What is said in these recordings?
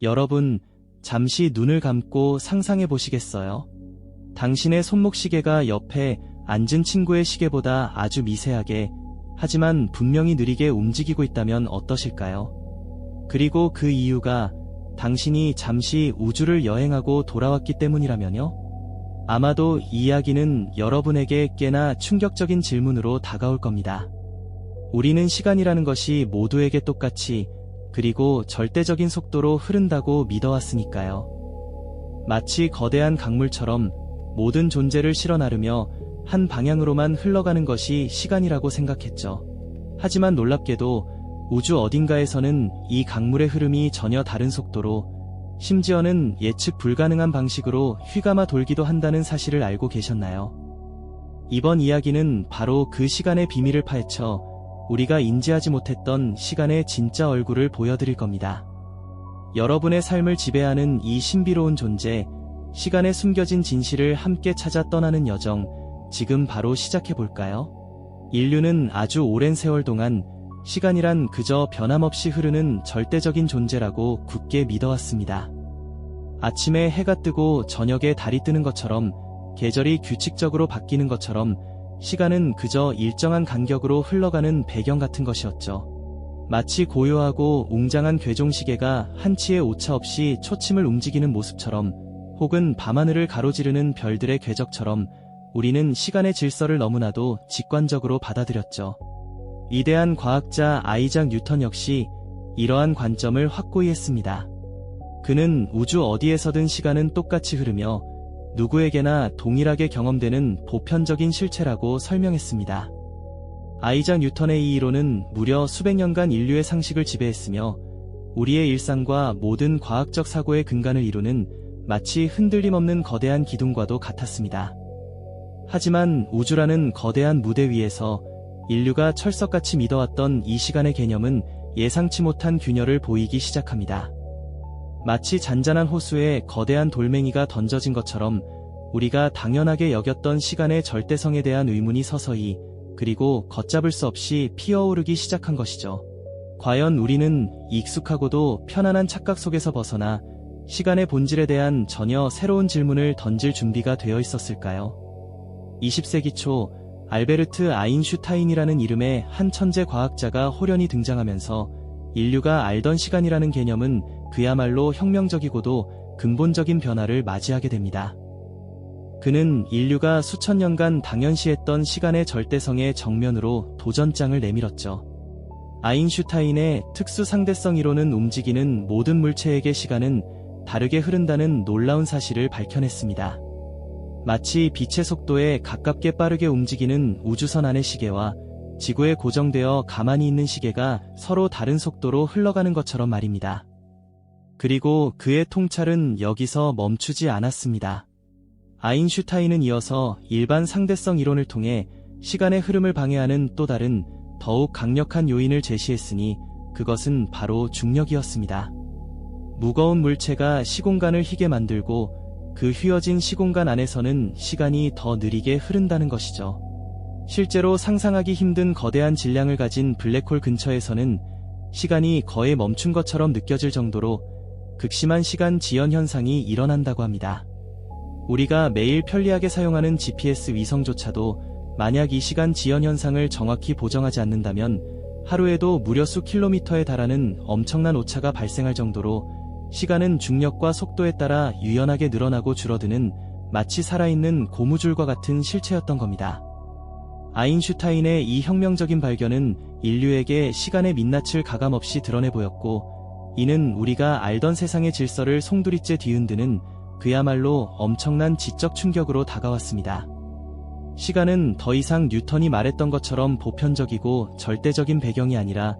여러분, 잠시 눈을 감고 상상해 보시겠어요? 당신의 손목시계가 옆에 앉은 친구의 시계보다 아주 미세하게, 하지만 분명히 느리게 움직이고 있다면 어떠실까요? 그리고 그 이유가 당신이 잠시 우주를 여행하고 돌아왔기 때문이라면요? 아마도 이 이야기는 여러분에게 꽤나 충격적인 질문으로 다가올 겁니다. 우리는 시간이라는 것이 모두에게 똑같이, 그리고 절대적인 속도로 흐른다고 믿어왔으니까요. 마치 거대한 강물처럼 모든 존재를 실어 나르며 한 방향으로만 흘러가는 것이 시간이라고 생각했죠. 하지만 놀랍게도 우주 어딘가에서는 이 강물의 흐름이 전혀 다른 속도로, 심지어는 예측 불가능한 방식으로 휘감아 돌기도 한다는 사실을 알고 계셨나요? 이번 이야기는 바로 그 시간의 비밀을 파헤쳐 우리가 인지하지 못했던 시간의 진짜 얼굴을 보여드릴 겁니다. 여러분의 삶을 지배하는 이 신비로운 존재, 시간에 숨겨진 진실을 함께 찾아 떠나는 여정, 지금 바로 시작해볼까요? 인류는 아주 오랜 세월 동안 시간이란 그저 변함없이 흐르는 절대적인 존재라고 굳게 믿어왔습니다. 아침에 해가 뜨고 저녁에 달이 뜨는 것처럼, 계절이 규칙적으로 바뀌는 것처럼 시간은 그저 일정한 간격으로 흘러가는 배경 같은 것이었죠. 마치 고요하고 웅장한 괴종시계가 한치의 오차 없이 초침을 움직이는 모습처럼, 혹은 밤하늘을 가로지르는 별들의 궤적처럼 우리는 시간의 질서를 너무나도 직관적으로 받아들였죠. 위대한 과학자 아이작 뉴턴 역시 이러한 관점을 확고히 했습니다. 그는 우주 어디에서든 시간은 똑같이 흐르며 누구에게나 동일하게 경험되는 보편적인 실체라고 설명했습니다. 아이작 뉴턴의 이 이론은 무려 수백 년간 인류의 상식을 지배했으며 우리의 일상과 모든 과학적 사고의 근간을 이루는 마치 흔들림 없는 거대한 기둥과도 같았습니다. 하지만 우주라는 거대한 무대 위에서 인류가 철석같이 믿어왔던 이 시간의 개념은 예상치 못한 균열을 보이기 시작합니다. 마치 잔잔한 호수에 거대한 돌멩이가 던져진 것처럼 우리가 당연하게 여겼던 시간의 절대성에 대한 의문이 서서히, 그리고 걷잡을 수 없이 피어오르기 시작한 것이죠. 과연 우리는 익숙하고도 편안한 착각 속에서 벗어나 시간의 본질에 대한 전혀 새로운 질문을 던질 준비가 되어 있었을까요? 20세기 초 알베르트 아인슈타인이라는 이름의 한 천재 과학자가 호련히 등장하면서 인류가 알던 시간이라는 개념은 그야말로 혁명적이고도 근본적인 변화를 맞이하게 됩니다. 그는 인류가 수천 년간 당연시했던 시간의 절대성의 정면으로 도전장을 내밀었죠. 아인슈타인의 특수 상대성 이론은 움직이는 모든 물체에게 시간은 다르게 흐른다는 놀라운 사실을 밝혀냈습니다. 마치 빛의 속도에 가깝게 빠르게 움직이는 우주선 안의 시계와 지구에 고정되어 가만히 있는 시계가 서로 다른 속도로 흘러가는 것처럼 말입니다. 그리고 그의 통찰은 여기서 멈추지 않았습니다. 아인슈타인은 이어서 일반 상대성 이론을 통해 시간의 흐름을 방해하는 또 다른 더욱 강력한 요인을 제시했으니 그것은 바로 중력이었습니다. 무거운 물체가 시공간을 휘게 만들고 그 휘어진 시공간 안에서는 시간이 더 느리게 흐른다는 것이죠. 실제로 상상하기 힘든 거대한 질량을 가진 블랙홀 근처에서는 시간이 거의 멈춘 것처럼 느껴질 정도로 극심한 시간 지연 현상이 일어난다고 합니다. 우리가 매일 편리하게 사용하는 GPS 위성조차도 만약 이 시간 지연 현상을 정확히 보정하지 않는다면 하루에도 무려 수 킬로미터에 달하는 엄청난 오차가 발생할 정도로 시간은 중력과 속도에 따라 유연하게 늘어나고 줄어드는 마치 살아있는 고무줄과 같은 실체였던 겁니다. 아인슈타인의 이 혁명적인 발견은 인류에게 시간의 민낯을 가감없이 드러내 보였고, 이는 우리가 알던 세상의 질서를 송두리째 뒤흔드는 그야말로 엄청난 지적 충격으로 다가왔습니다. 시간은 더 이상 뉴턴이 말했던 것처럼 보편적이고 절대적인 배경이 아니라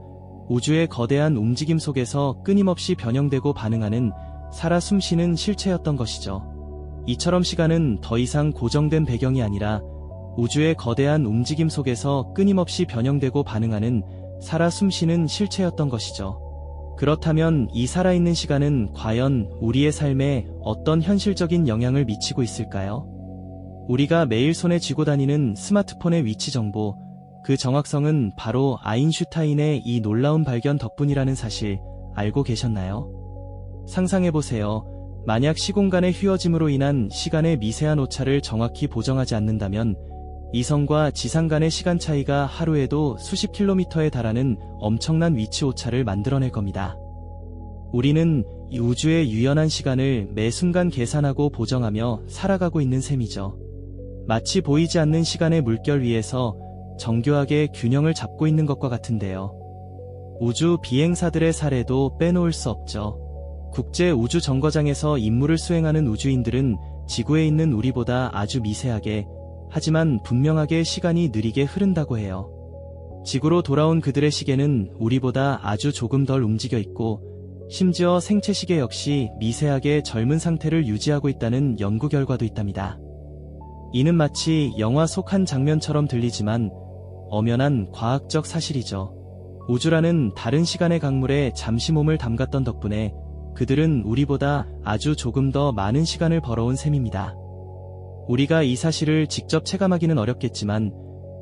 우주의 거대한 움직임 속에서 끊임없이 변형되고 반응하는 살아 숨쉬는 실체였던 것이죠. 이처럼 시간은 더 이상 고정된 배경이 아니라 우주의 거대한 움직임 속에서 끊임없이 변형되고 반응하는 살아 숨쉬는 실체였던 것이죠. 그렇다면 이 살아있는 시간은 과연 우리의 삶에 어떤 현실적인 영향을 미치고 있을까요? 우리가 매일 손에 쥐고 다니는 스마트폰의 위치 정보, 그 정확성은 바로 아인슈타인의 이 놀라운 발견 덕분이라는 사실 알고 계셨나요? 상상해보세요. 만약 시공간의 휘어짐으로 인한 시간의 미세한 오차를 정확히 보정하지 않는다면 이성과 지상 간의 시간 차이가 하루에도 수십 킬로미터에 달하는 엄청난 위치 오차를 만들어낼 겁니다. 우리는 이 우주의 유연한 시간을 매 순간 계산하고 보정하며 살아가고 있는 셈이죠. 마치 보이지 않는 시간의 물결 위에서 정교하게 균형을 잡고 있는 것과 같은데요. 우주 비행사들의 사례도 빼놓을 수 없죠. 국제 우주 정거장에서 임무를 수행하는 우주인들은 지구에 있는 우리보다 아주 미세하게, 하지만 분명하게 시간이 느리게 흐른다고 해요. 지구로 돌아온 그들의 시계는 우리보다 아주 조금 덜 움직여 있고, 심지어 생체 시계 역시 미세하게 젊은 상태를 유지하고 있다는 연구 결과도 있답니다. 이는 마치 영화 속 한 장면처럼 들리지만 엄연한 과학적 사실이죠. 우주라는 다른 시간의 강물에 잠시 몸을 담갔던 덕분에 그들은 우리보다 아주 조금 더 많은 시간을 벌어온 셈입니다. 우리가 이 사실을 직접 체감하기는 어렵겠지만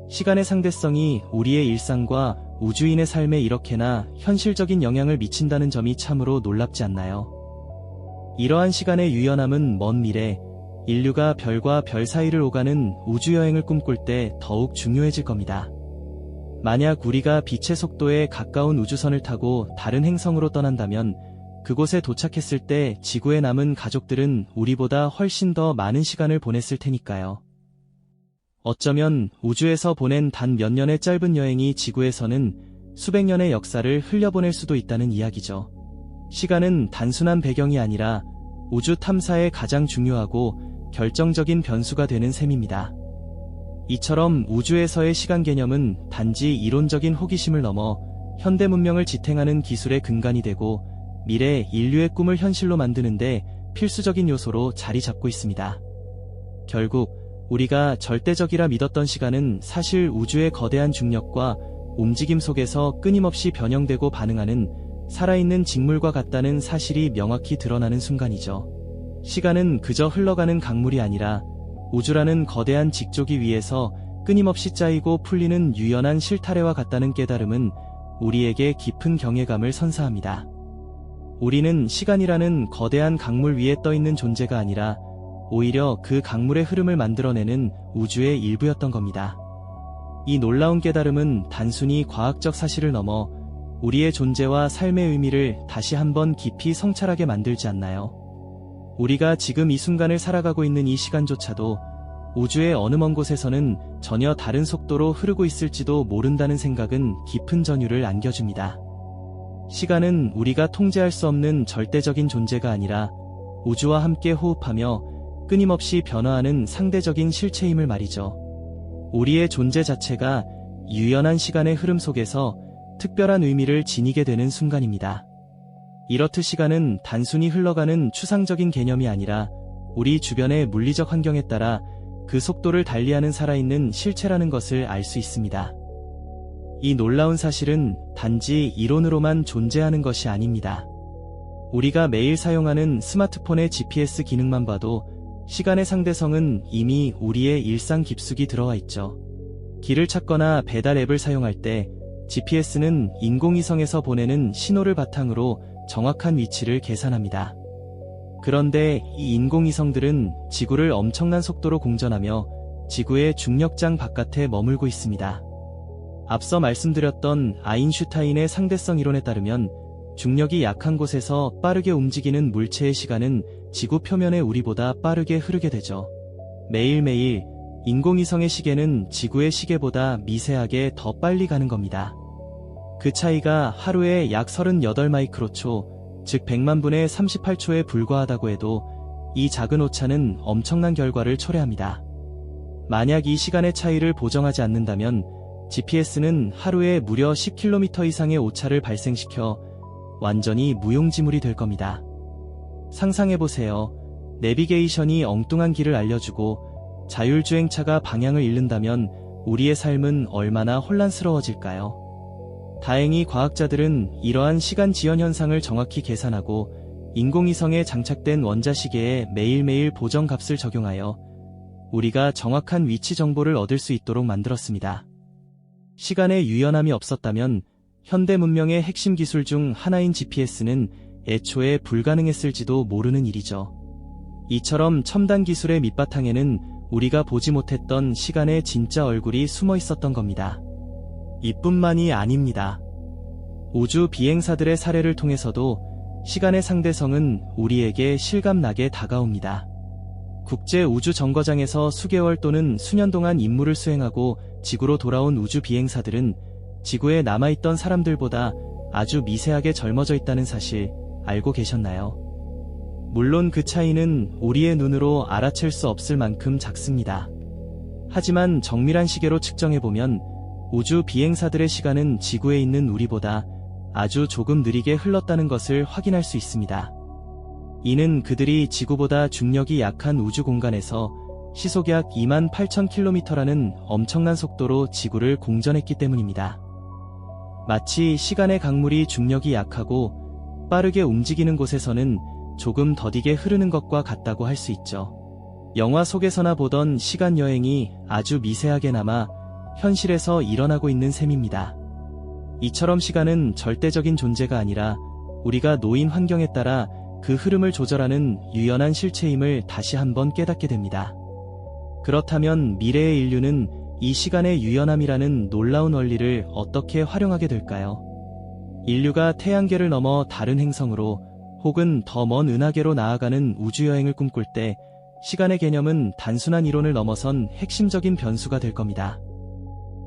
시간의 상대성이 우리의 일상과 우주인의 삶에 이렇게나 현실적인 영향을 미친다는 점이 참으로 놀랍지 않나요? 이러한 시간의 유연함은 먼 미래, 인류가 별과 별 사이를 오가는 우주여행을 꿈꿀 때 더욱 중요해질 겁니다. 만약 우리가 빛의 속도에 가까운 우주선을 타고 다른 행성으로 떠난다면 그곳에 도착했을 때 지구에 남은 가족들은 우리보다 훨씬 더 많은 시간을 보냈을 테니까요. 어쩌면 우주에서 보낸 단 몇 년의 짧은 여행이 지구에서는 수백 년의 역사를 흘려보낼 수도 있다는 이야기죠. 시간은 단순한 배경이 아니라 우주 탐사에 가장 중요하고 결정적인 변수가 되는 셈입니다. 이처럼 우주에서의 시간 개념은 단지 이론적인 호기심을 넘어 현대 문명을 지탱하는 기술의 근간이 되고 미래 인류의 꿈을 현실로 만드는데 필수적인 요소로 자리 잡고 있습니다. 결국 우리가 절대적이라 믿었던 시간은 사실 우주의 거대한 중력과 움직임 속에서 끊임없이 변형되고 반응하는 살아있는 직물과 같다는 사실이 명확히 드러나는 순간이죠. 시간은 그저 흘러가는 강물이 아니라 우주라는 거대한 직조기 위에서 끊임없이 짜이고 풀리는 유연한 실타래와 같다는 깨달음은 우리에게 깊은 경외감을 선사합니다. 우리는 시간이라는 거대한 강물 위에 떠있는 존재가 아니라 오히려 그 강물의 흐름을 만들어내는 우주의 일부였던 겁니다. 이 놀라운 깨달음은 단순히 과학적 사실을 넘어 우리의 존재와 삶의 의미를 다시 한번 깊이 성찰하게 만들지 않나요? 우리가 지금 이 순간을 살아가고 있는 이 시간조차도 우주의 어느 먼 곳에서는 전혀 다른 속도로 흐르고 있을지도 모른다는 생각은 깊은 전율을 안겨줍니다. 시간은 우리가 통제할 수 없는 절대적인 존재가 아니라 우주와 함께 호흡하며 끊임없이 변화하는 상대적인 실체임을 말이죠. 우리의 존재 자체가 유연한 시간의 흐름 속에서 특별한 의미를 지니게 되는 순간입니다. 이렇듯 시간은 단순히 흘러가는 추상적인 개념이 아니라 우리 주변의 물리적 환경에 따라 그 속도를 달리하는 살아있는 실체라는 것을 알 수 있습니다. 이 놀라운 사실은 단지 이론으로만 존재하는 것이 아닙니다. 우리가 매일 사용하는 스마트폰의 GPS 기능만 봐도 시간의 상대성은 이미 우리의 일상 깊숙이 들어와 있죠. 길을 찾거나 배달 앱을 사용할 때 GPS는 인공위성에서 보내는 신호를 바탕으로 정확한 위치를 계산합니다. 그런데 이 인공위성들은 지구를 엄청난 속도로 공전하며 지구의 중력장 바깥에 머물고 있습니다. 앞서 말씀드렸던 아인슈타인의 상대성 이론에 따르면 중력이 약한 곳에서 빠르게 움직이는 물체의 시간은 지구 표면의 우리보다 빠르게 흐르게 되죠. 매일매일 인공위성의 시계는 지구의 시계보다 미세하게 더 빨리 가는 겁니다. 그 차이가 하루에 약 38마이크로초, 즉 100만 분의 38초에 불과하다고 해도 이 작은 오차는 엄청난 결과를 초래합니다. 만약 이 시간의 차이를 보정하지 않는다면 GPS는 하루에 무려 10km 이상의 오차를 발생시켜 완전히 무용지물이 될 겁니다. 상상해보세요. 내비게이션이 엉뚱한 길을 알려주고 자율주행차가 방향을 잃는다면 우리의 삶은 얼마나 혼란스러워질까요? 다행히 과학자들은 이러한 시간 지연 현상을 정확히 계산하고 인공위성에 장착된 원자시계에 매일매일 보정 값을 적용하여 우리가 정확한 위치 정보를 얻을 수 있도록 만들었습니다. 시간의 유연함이 없었다면 현대 문명의 핵심 기술 중 하나인 GPS는 애초에 불가능했을지도 모르는 일이죠. 이처럼 첨단 기술의 밑바탕에는 우리가 보지 못했던 시간의 진짜 얼굴이 숨어 있었던 겁니다. 이뿐만이 아닙니다. 우주 비행사들의 사례를 통해서도 시간의 상대성은 우리에게 실감나게 다가옵니다. 국제우주정거장에서 수개월 또는 수년 동안 임무를 수행하고 지구로 돌아온 우주 비행사들은 지구에 남아있던 사람들보다 아주 미세하게 젊어져 있다는 사실 알고 계셨나요? 물론 그 차이는 우리의 눈으로 알아챌 수 없을 만큼 작습니다. 하지만 정밀한 시계로 측정해보면 우주 비행사들의 시간은 지구에 있는 우리보다 아주 조금 느리게 흘렀다는 것을 확인할 수 있습니다. 이는 그들이 지구보다 중력이 약한 우주 공간에서 시속 약 28,000km라는 엄청난 속도로 지구를 공전했기 때문입니다. 마치 시간의 강물이 중력이 약하고 빠르게 움직이는 곳에서는 조금 더디게 흐르는 것과 같다고 할 수 있죠. 영화 속에서나 보던 시간 여행이 아주 미세하게 남아 현실에서 일어나고 있는 셈입니다. 이처럼 시간은 절대적인 존재가 아니라 우리가 놓인 환경에 따라 그 흐름을 조절하는 유연한 실체임을 다시 한번 깨닫게 됩니다. 그렇다면 미래의 인류는 이 시간의 유연함이라는 놀라운 원리를 어떻게 활용하게 될까요? 인류가 태양계를 넘어 다른 행성으로 혹은 더 먼 은하계로 나아가는 우주여행을 꿈꿀 때 시간의 개념은 단순한 이론을 넘어선 핵심적인 변수가 될 겁니다.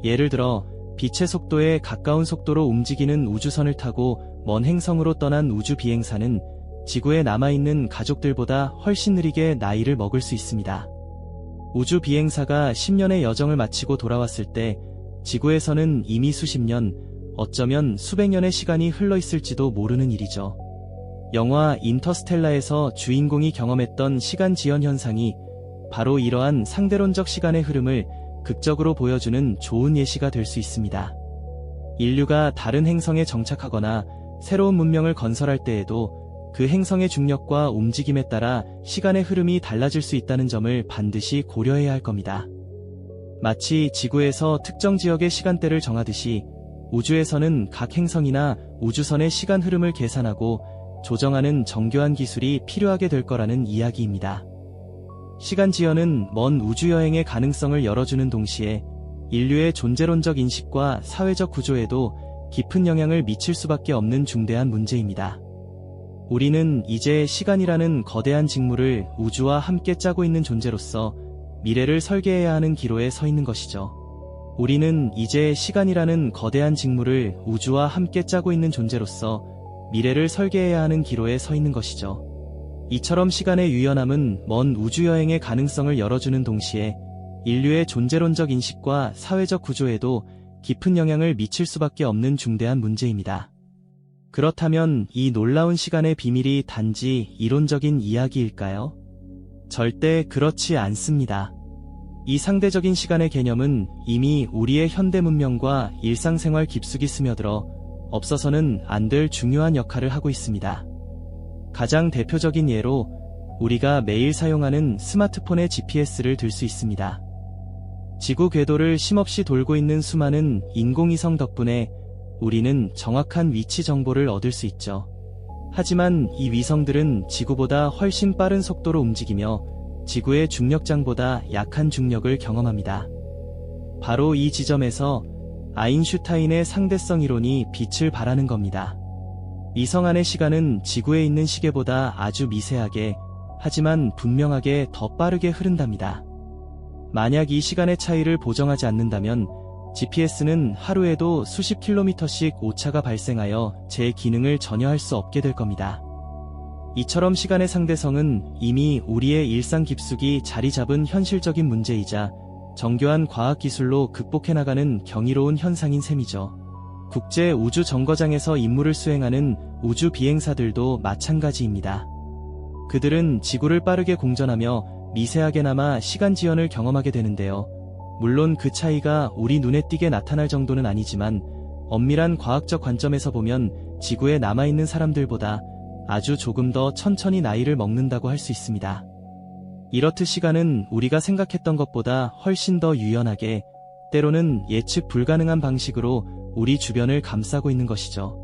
예를 들어 빛의 속도에 가까운 속도로 움직이는 우주선을 타고 먼 행성으로 떠난 우주 비행사는 지구에 남아있는 가족들보다 훨씬 느리게 나이를 먹을 수 있습니다. 우주 비행사가 10년의 여정을 마치고 돌아왔을 때 지구에서는 이미 수십 년, 어쩌면 수백 년의 시간이 흘러 있을지도 모르는 일이죠. 영화 인터스텔라에서 주인공이 경험했던 시간 지연 현상이 바로 이러한 상대론적 시간의 흐름을 극적으로 보여주는 좋은 예시가 될 수 있습니다. 인류가 다른 행성에 정착하거나 새로운 문명을 건설할 때에도 그 행성의 중력과 움직임에 따라 시간의 흐름이 달라질 수 있다는 점을 반드시 고려해야 할 겁니다. 마치 지구에서 특정 지역의 시간대를 정하듯이 우주에서는 각 행성이나 우주선의 시간 흐름을 계산하고 조정하는 정교한 기술이 필요하게 될 거라는 이야기입니다. 시간 지연은 먼 우주여행의 가능성을 열어주는 동시에 인류의 존재론적 인식과 사회적 구조에도 깊은 영향을 미칠 수밖에 없는 중대한 문제입니다. 우리는 이제 시간이라는 거대한 직무를 우주와 함께 짜고 있는 존재로서 미래를 설계해야 하는 기로에 서 있는 것이죠. 우리는 이제 시간이라는 거대한 직무를 우주와 함께 짜고 있는 존재로서 미래를 설계해야 하는 기로에 서 있는 것이죠. 이처럼 시간의 유연함은 먼 우주여행의 가능성을 열어주는 동시에 인류의 존재론적 인식과 사회적 구조에도 깊은 영향을 미칠 수밖에 없는 중대한 문제입니다. 그렇다면 이 놀라운 시간의 비밀이 단지 이론적인 이야기일까요? 절대 그렇지 않습니다. 이 상대적인 시간의 개념은 이미 우리의 현대 문명과 일상생활 깊숙이 스며들어 없어서는 안 될 중요한 역할을 하고 있습니다. 가장 대표적인 예로 우리가 매일 사용하는 스마트폰의 GPS를 들 수 있습니다. 지구 궤도를 쉼없이 돌고 있는 수많은 인공위성 덕분에 우리는 정확한 위치 정보를 얻을 수 있죠. 하지만 이 위성들은 지구보다 훨씬 빠른 속도로 움직이며 지구의 중력장보다 약한 중력을 경험합니다. 바로 이 지점에서 아인슈타인의 상대성 이론이 빛을 발하는 겁니다. 위성 안의 시간은 지구에 있는 시계보다 아주 미세하게, 하지만 분명하게 더 빠르게 흐른답니다. 만약 이 시간의 차이를 보정하지 않는다면 GPS는 하루에도 수십 킬로미터씩 오차가 발생하여 제 기능을 전혀 할 수 없게 될 겁니다. 이처럼 시간의 상대성은 이미 우리의 일상 깊숙이 자리 잡은 현실적인 문제이자 정교한 과학기술로 극복해나가는 경이로운 현상인 셈이죠. 국제우주정거장에서 임무를 수행하는 우주 비행사들도 마찬가지입니다. 그들은 지구를 빠르게 공전하며 미세하게나마 시간 지연을 경험하게 되는데요. 물론 그 차이가 우리 눈에 띄게 나타날 정도는 아니지만 엄밀한 과학적 관점에서 보면 지구에 남아있는 사람들보다 아주 조금 더 천천히 나이를 먹는다고 할 수 있습니다. 이렇듯 시간은 우리가 생각했던 것보다 훨씬 더 유연하게, 때로는 예측 불가능한 방식으로 우리 주변을 감싸고 있는 것이죠.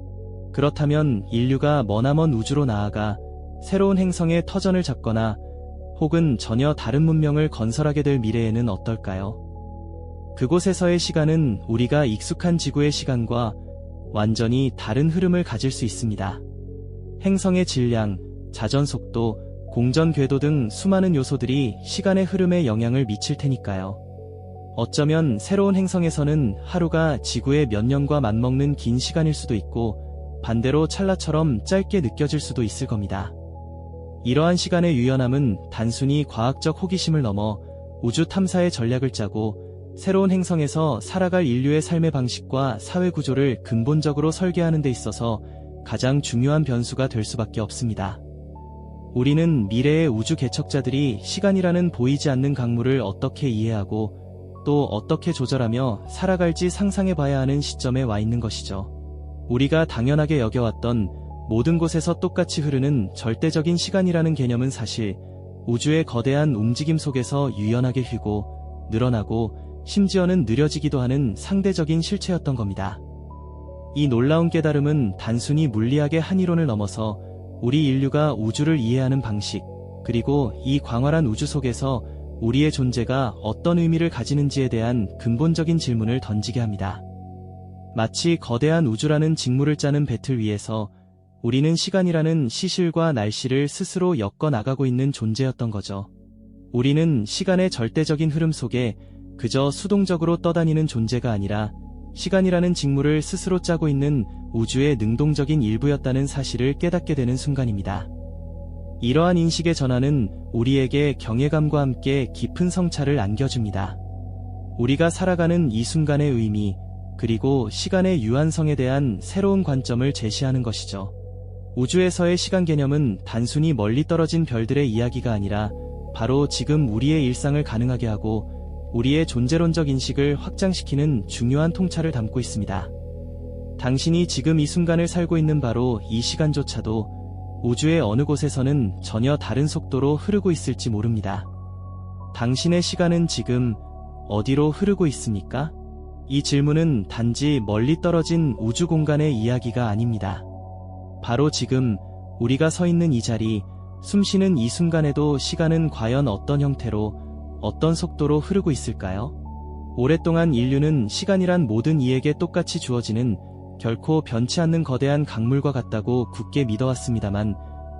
그렇다면 인류가 머나먼 우주로 나아가 새로운 행성의 터전을 잡거나 혹은 전혀 다른 문명을 건설하게 될 미래에는 어떨까요? 그곳에서의 시간은 우리가 익숙한 지구의 시간과 완전히 다른 흐름을 가질 수 있습니다. 행성의 질량, 자전 속도, 공전 궤도 등 수많은 요소들이 시간의 흐름에 영향을 미칠 테니까요. 어쩌면 새로운 행성에서는 하루가 지구의 몇 년과 맞먹는 긴 시간일 수도 있고 반대로 찰나처럼 짧게 느껴질 수도 있을 겁니다. 이러한 시간의 유연함은 단순히 과학적 호기심을 넘어 우주 탐사의 전략을 짜고 새로운 행성에서 살아갈 인류의 삶의 방식과 사회 구조를 근본적으로 설계하는 데 있어서 가장 중요한 변수가 될 수밖에 없습니다. 우리는 미래의 우주 개척자들이 시간이라는 보이지 않는 강물을 어떻게 이해하고 또 어떻게 조절하며 살아갈지 상상해봐야 하는 시점에 와 있는 것이죠. 우리가 당연하게 여겨왔던 모든 곳에서 똑같이 흐르는 절대적인 시간이라는 개념은 사실 우주의 거대한 움직임 속에서 유연하게 휘고 늘어나고 심지어는 느려지기도 하는 상대적인 실체였던 겁니다. 이 놀라운 깨달음은 단순히 물리학의 한 이론을 넘어서 우리 인류가 우주를 이해하는 방식, 그리고 이 광활한 우주 속에서 우리의 존재가 어떤 의미를 가지는지에 대한 근본적인 질문을 던지게 합니다. 마치 거대한 우주라는 직무를 짜는 배틀 위에서 우리는 시간이라는 시실과 날씨를 스스로 엮어 나가고 있는 존재였던 거죠. 우리는 시간의 절대적인 흐름 속에 그저 수동적으로 떠다니는 존재가 아니라 시간이라는 직무를 스스로 짜고 있는 우주의 능동적인 일부였다는 사실을 깨닫게 되는 순간입니다. 이러한 인식의 전환은 우리에게 경외감과 함께 깊은 성찰을 안겨줍니다. 우리가 살아가는 이 순간의 의미, 그리고 시간의 유한성에 대한 새로운 관점을 제시하는 것이죠. 우주에서의 시간 개념은 단순히 멀리 떨어진 별들의 이야기가 아니라 바로 지금 우리의 일상을 가능하게 하고 우리의 존재론적 인식을 확장시키는 중요한 통찰을 담고 있습니다. 당신이 지금 이 순간을 살고 있는 바로 이 시간조차도 우주의 어느 곳에서는 전혀 다른 속도로 흐르고 있을지 모릅니다. 당신의 시간은 지금 어디로 흐르고 있습니까? 이 질문은 단지 멀리 떨어진 우주 공간의 이야기가 아닙니다. 바로 지금 우리가 서 있는 이 자리, 숨쉬는 이 순간에도 시간은 과연 어떤 형태로, 어떤 속도로 흐르고 있을까요? 오랫동안 인류는 시간이란 모든 이에게 똑같이 주어지는 결코 변치 않는 거대한 강물과 같다고 굳게 믿어왔습니다만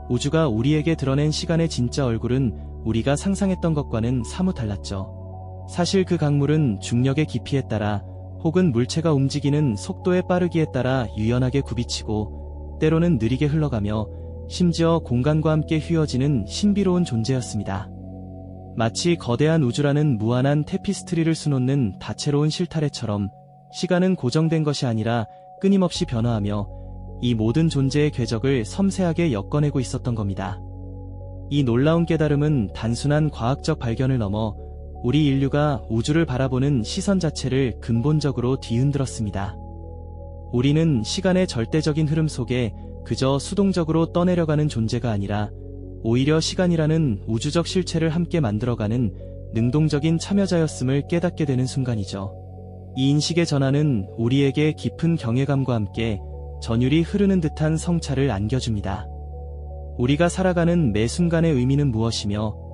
우주가 우리에게 드러낸 시간의 진짜 얼굴은 우리가 상상했던 것과는 사뭇 달랐죠. 사실 그 강물은 중력의 깊이에 따라 혹은 물체가 움직이는 속도의 빠르기에 따라 유연하게 굽이치고 때로는 느리게 흘러가며 심지어 공간과 함께 휘어지는 신비로운 존재였습니다. 마치 거대한 우주라는 무한한 테피스트리를 수놓는 다채로운 실타래처럼 시간은 고정된 것이 아니라 끊임없이 변화하며 이 모든 존재의 궤적을 섬세하게 엮어내고 있었던 겁니다. 이 놀라운 깨달음은 단순한 과학적 발견을 넘어 우리 인류가 우주를 바라보는 시선 자체를 근본적으로 뒤흔들었습니다. 우리는 시간의 절대적인 흐름 속에 그저 수동적으로 떠내려가는 존재가 아니라 오히려 시간이라는 우주적 실체를 함께 만들어가는 능동적인 참여자였음을 깨닫게 되는 순간이죠. 이 인식의 전환은 우리에게 깊은 경외감과 함께 전율이 흐르는 듯한 성찰을 안겨줍니다. 우리가 살아가는 매 순간의 의미는 무엇이며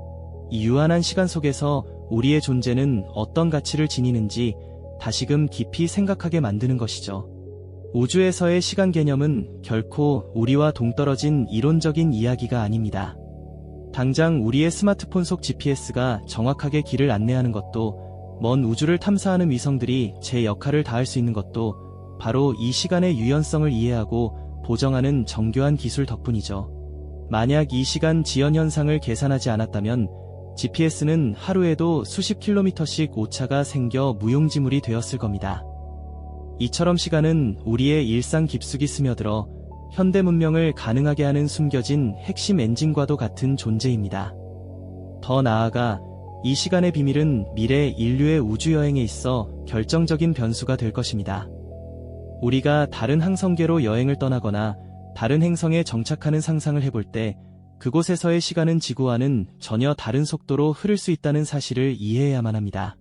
이 유한한 시간 속에서 우리의 존재는 어떤 가치를 지니는지 다시금 깊이 생각하게 만드는 것이죠. 우주에서의 시간 개념은 결코 우리와 동떨어진 이론적인 이야기가 아닙니다. 당장 우리의 스마트폰 속 GPS가 정확하게 길을 안내하는 것도, 먼 우주를 탐사하는 위성들이 제 역할을 다할 수 있는 것도 바로 이 시간의 유연성을 이해하고 보정하는 정교한 기술 덕분이죠. 만약 이 시간 지연 현상을 계산하지 않았다면 GPS는 하루에도 수십 킬로미터씩 오차가 생겨 무용지물이 되었을 겁니다. 이처럼 시간은 우리의 일상 깊숙이 스며들어 현대 문명을 가능하게 하는 숨겨진 핵심 엔진과도 같은 존재입니다. 더 나아가 이 시간의 비밀은 미래 인류의 우주여행에 있어 결정적인 변수가 될 것입니다. 우리가 다른 항성계로 여행을 떠나거나 다른 행성에 정착하는 상상을 해볼 때 그곳에서의 시간은 지구와는 전혀 다른 속도로 흐를 수 있다는 사실을 이해해야만 합니다.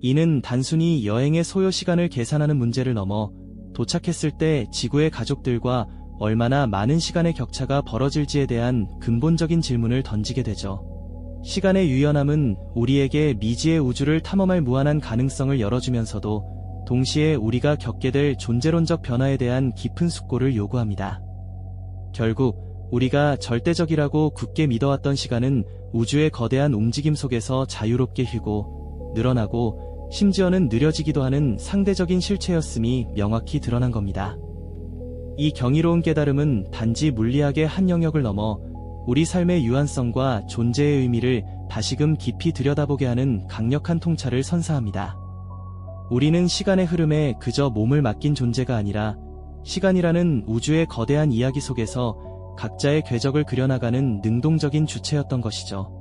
이는 단순히 여행의 소요 시간을 계산하는 문제를 넘어 도착했을 때 지구의 가족들과 얼마나 많은 시간의 격차가 벌어질지에 대한 근본적인 질문을 던지게 되죠. 시간의 유연함은 우리에게 미지의 우주를 탐험할 무한한 가능성을 열어주면서도 동시에 우리가 겪게 될 존재론적 변화에 대한 깊은 숙고를 요구합니다. 결국 우리가 절대적이라고 굳게 믿어왔던 시간은 우주의 거대한 움직임 속에서 자유롭게 휘고 늘어나고 심지어는 느려지기도 하는 상대적인 실체였음이 명확히 드러난 겁니다. 이 경이로운 깨달음은 단지 물리학의 한 영역을 넘어 우리 삶의 유한성과 존재의 의미를 다시금 깊이 들여다보게 하는 강력한 통찰을 선사합니다. 우리는 시간의 흐름에 그저 몸을 맡긴 존재가 아니라 시간이라는 우주의 거대한 이야기 속에서 각자의 궤적을 그려나가는 능동적인 주체였던 것이죠.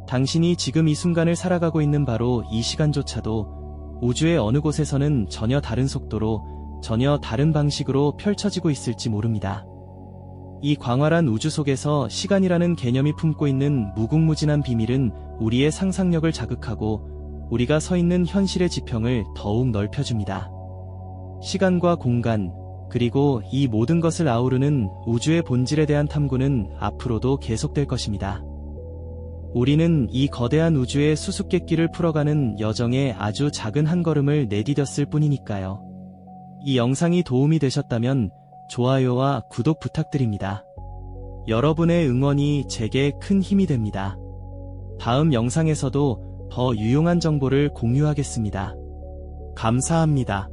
당신이 지금 이 순간을 살아가고 있는 바로 이 시간조차도 우주의 어느 곳에서는 전혀 다른 속도로 전혀 다른 방식으로 펼쳐지고 있을지 모릅니다. 이 광활한 우주 속에서 시간이라는 개념이 품고 있는 무궁무진한 비밀은 우리의 상상력을 자극하고 우리가 서 있는 현실의 지평을 더욱 넓혀줍니다. 시간과 공간, 그리고 이 모든 것을 아우르는 우주의 본질에 대한 탐구는 앞으로도 계속될 것입니다. 우리는 이 거대한 우주의 수수께끼를 풀어가는 여정에 아주 작은 한 걸음을 내디뎠을 뿐이니까요. 이 영상이 도움이 되셨다면 좋아요와 구독 부탁드립니다. 여러분의 응원이 제게 큰 힘이 됩니다. 다음 영상에서도 더 유용한 정보를 공유하겠습니다. 감사합니다.